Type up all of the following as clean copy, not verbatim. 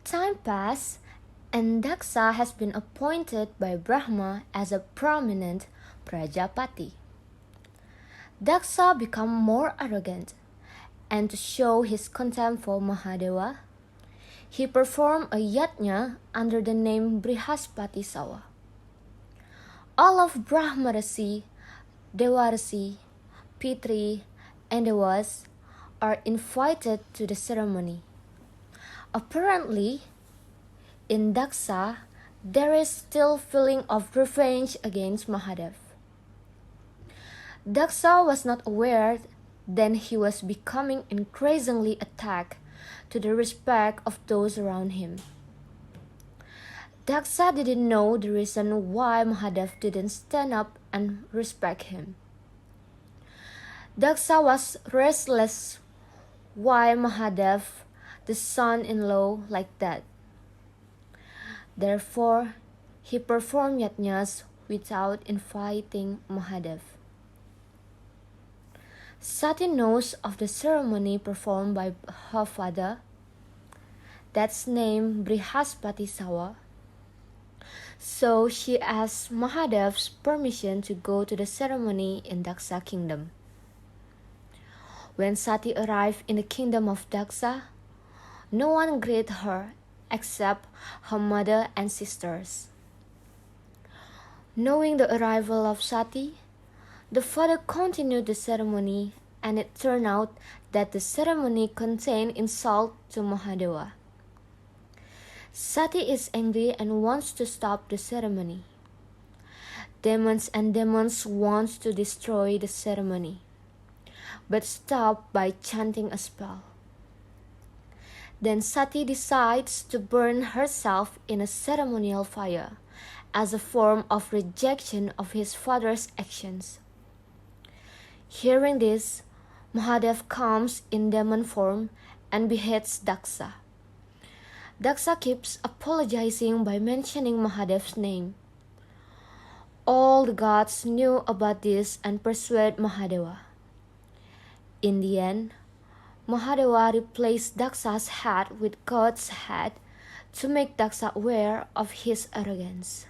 Time passed, and Daksa has been appointed by Brahma as a prominent Prajapati. Daksa became more arrogant, and to show his contempt for Mahadeva, he performed a yajna under the name Brihaspati Sawa. All of Brahmarasi, Devarasi, Pitri, and Devas are invited to the ceremony. Apparently, in Daksa, there is still feeling of revenge against Mahadeva. Daksa was not aware that he was becoming increasingly attacked to the respect of those around him. Daksa didn't know the reason why Mahadeva didn't stand up and respect him. Daksa was restless why Mahadeva, the son-in-law, like that. Therefore, he performed yajnas without inviting Mahadeva. Sati knows of the ceremony performed by her father, that's named Brihaspati Sawa. So she asked Mahadeva's permission to go to the ceremony in Daksa kingdom. When Sati arrived in the kingdom of Daksa, no one greeted her except her mother and sisters. Knowing the arrival of Sati, the father continued the ceremony, and it turned out that the ceremony contained insult to Mahadeva. Sati is angry and wants to stop the ceremony. Demons want to destroy the ceremony, but stop by chanting a spell. Then Sati decides to burn herself in a ceremonial fire as a form of rejection of his father's actions. Hearing this, Mahadeva comes in demon form and beheads Daksa. Daksa keeps apologizing by mentioning Mahadeva's name. All the gods knew about this and persuaded Mahadeva. In the end, Mahadeva replaced Daksa's head with God's head to make Daksa aware of his arrogance.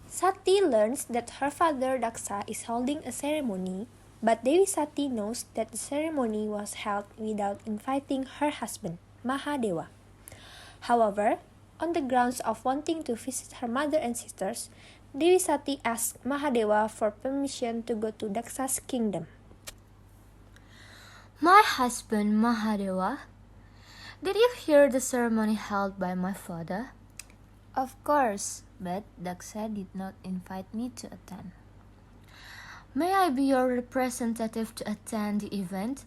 Sati learns that her father Daksa is holding a ceremony, but Dewi Sati knows that the ceremony was held without inviting her husband, Mahadeva. However, on the grounds of wanting to visit her mother and sisters, Dewi Sati asked Mahadeva for permission to go to Daksa's kingdom. My husband Mahadeva, did you hear the ceremony held by my father? Of course, but Daksa did not invite me to attend. May I be your representative to attend the event?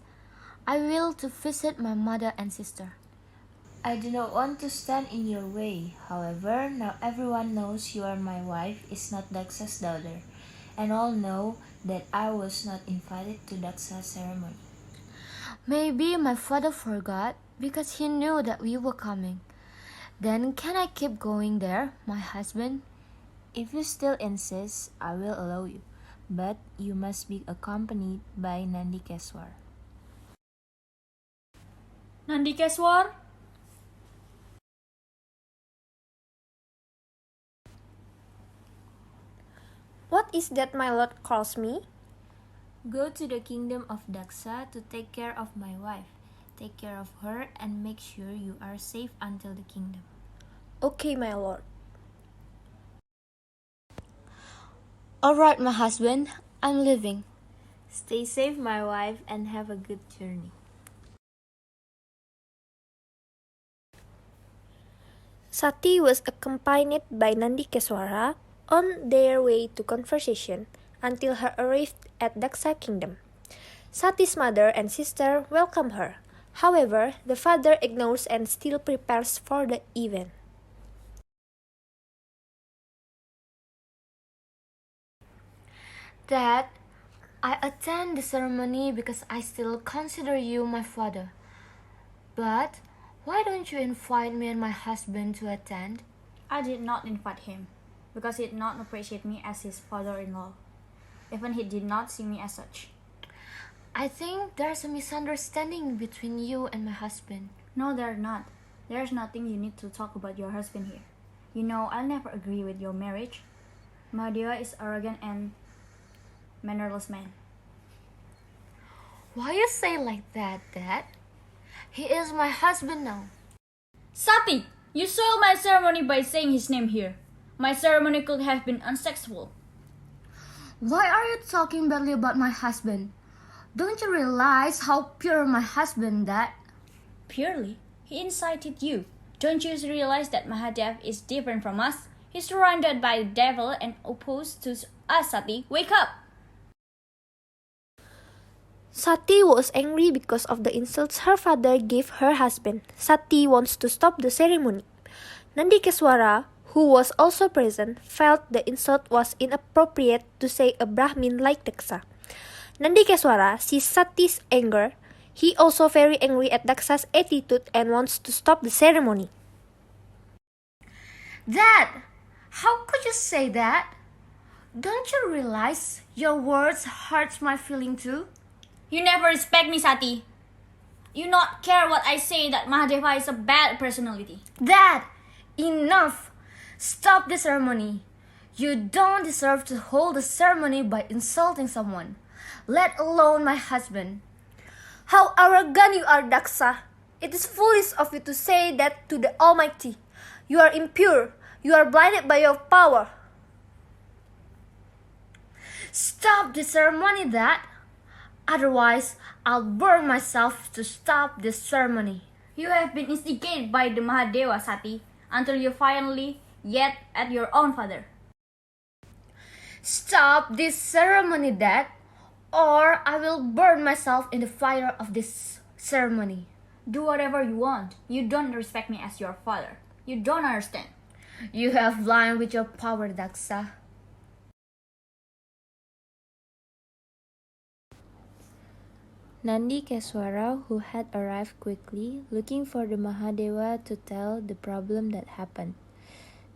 I will to visit my mother and sister. I do not want to stand in your way. However, now everyone knows you are my wife, is not Daksa's daughter, and all know that I was not invited to Daksa's ceremony. Maybe my father forgot because he knew that we were coming. Then can I keep going there, my husband? If you still insist, I will allow you, but you must be accompanied by Nandikeswar. Nandikeswar? What is that my lord calls me? Go to the kingdom of Daksa to take care of my wife. Take care of her and make sure you are safe until the kingdom. Okay, my lord. All right, my husband, I'm leaving. Stay safe, my wife, and have a good journey. Sati was accompanied by Nandikeswara on their way to conversation until her arrived at Daksa kingdom. Sati's mother and sister welcome her. However, the father ignores and still prepares for the event. Dad, I attend the ceremony because I still consider you my father. But why don't you invite me and my husband to attend? I did not invite him because he did not appreciate me as his father-in-law. Even he did not see me as such. I think there's a misunderstanding between you and my husband. No, there's not. There's nothing you need to talk about your husband here. You know, I'll never agree with your marriage. Mahadeva is arrogant and mannerless man. Why you say like that, Dad? He is my husband now. Sati, you soiled my ceremony by saying his name here. My ceremony could have been unsuccessful. Why are you talking badly about my husband? Don't you realize how pure my husband, Dad? Purely, he incited you. Don't you realize that Mahadeva is different from us? He's surrounded by the devil and opposed to us, Sati. Wake up! Sati was angry because of the insults her father gave her husband. Sati wants to stop the ceremony. Nandikeswar, who was also present, felt the insult was inappropriate to say a Brahmin like Daksa. Nandikeswar sees Sati's anger. He also very angry at Daksa's attitude and wants to stop the ceremony. Dad, how could you say that? Don't you realize your words hurt my feeling too? You never respect me, Sati. You not care what I say that Mahadeva is a bad personality. Dad, enough! Stop the ceremony. You don't deserve to hold a ceremony by insulting someone, let alone my husband. How arrogant you are, Daksa! It is foolish of you to say that to the Almighty. You are impure. You are blinded by your power. Stop the ceremony, Dad. Otherwise, I'll burn myself to stop this ceremony. You have been instigated by the Mahadeva, Sati, until you finally get at your own father. Stop this ceremony, Dad, or I will burn myself in the fire of this ceremony. Do whatever you want. You don't respect me as your father. You don't understand. You have lied with your power, Daksa. Nandikeswar, who had arrived quickly, looking for the Mahadeva to tell the problem that happened.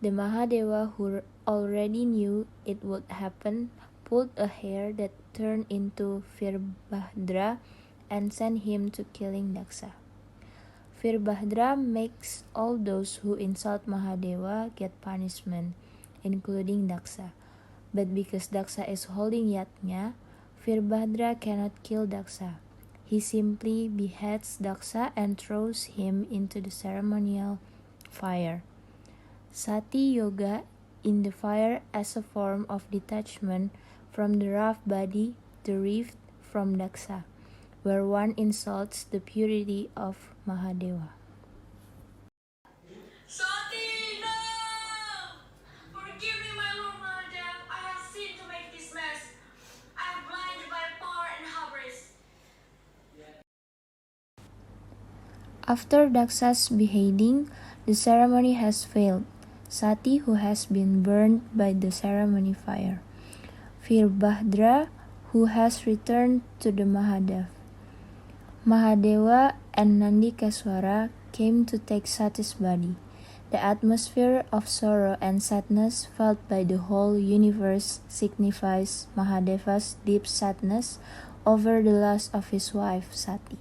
The Mahadeva, who already knew it would happen, pulled a hair that turned into Virbhadra and sent him to killing Daksa. Virbhadra makes all those who insult Mahadeva get punishment, including Daksa. But because Daksa is holding yajna, Virbhadra cannot kill Daksa. He simply beheads Daksa and throws him into the ceremonial fire. Sati yoga in the fire as a form of detachment from the rough body derived from Daksa, where one insults the purity of Mahadeva. Sati, no! Forgive me, my Lord Mahadeva. I have sinned to make this mess. I am blinded by power and hubris. After Daksa's beheading, the ceremony has failed. Sati, who has been burned by the ceremony fire. Virbhadra, who has returned to the Mahadeva. Mahadeva and Nandikeswar came to take Sati's body. The atmosphere of sorrow and sadness felt by the whole universe signifies Mahadeva's deep sadness over the loss of his wife Sati.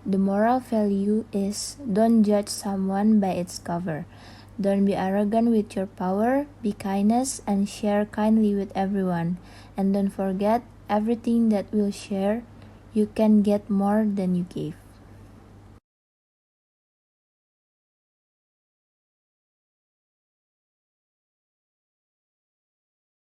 The moral value is don't judge someone by its cover. Don't be arrogant with your power, be kindness and share kindly with everyone. And don't forget everything that will share, you can get more than you gave.